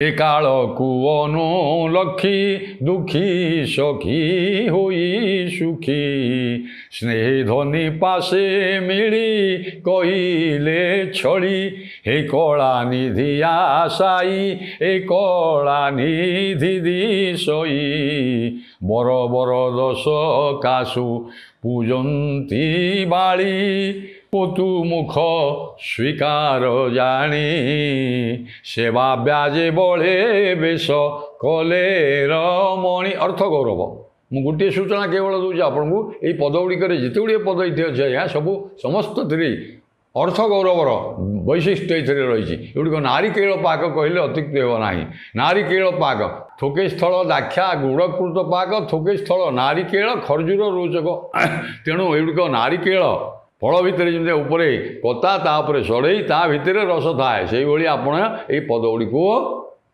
ଏ କାଳକୁ ଅନୁଲକ୍ଷୀ ଦୁଃଖୀ ସଖୀ ହୋଇ ସୁଖୀ ସ୍ନେହ ଧନୀ ପାଶେ ମିଳି କହିଲେ ଛଳି ହେ କଳା ନିଧି ଆଶାଇ ଏ କଳା ନିଧି ଦିଶଇ ବର ବର ଦଶ କାଶୁ ପୂଜନ୍ତି ବାଳି ପୋତୁ ମୁଖ ସ୍ୱୀକାର ଜାଣି ସେବା ବ୍ୟାଜେ ବଳେ ବେଶ କଲେ ରମଣି ଅର୍ଥ ଗୌରବ। ମୁଁ ଗୋଟିଏ ସୂଚନା କେବଳ ଦେଉଛି ଆପଣଙ୍କୁ, ଏଇ ପଦ ଗୁଡ଼ିକରେ ଯେତେ ଗୁଡ଼ିଏ ପଦ ଏଠି ଅଛି ଆଜ୍ଞା ସବୁ ସମସ୍ତଥିରେ ଅର୍ଥ ଗୌରବର ବୈଶିଷ୍ଟ୍ୟ ଏଥିରେ ରହିଛି। ଏଗୁଡ଼ିକ ନାରୀ କେଳ ପାକ କହିଲେ ଅତ୍ୟୁକ୍ତି ହେବ ନାହିଁ। ନାରୀ କେଳ ପାକ ଥୋକେ ସ୍ଥଳ ଦାକ୍ଷା ଗୁଡ଼କୃତ ପାକ ଥୋକେ ସ୍ଥଳ ନାରୀ କେଳ ଖର୍ଜୁର ରୋଚକ। ତେଣୁ ଏଗୁଡ଼ିକ ନାରୀ କେଳ ଫଳ ଭିତରେ ଯେମିତି ଉପରେ କତା ତା ଉପରେ ସଢ଼େଇ ତା ଭିତରେ ରସ ଥାଏ, ସେଇଭଳି ଆପଣ ଏଇ ପଦ ଗୁଡ଼ିକୁ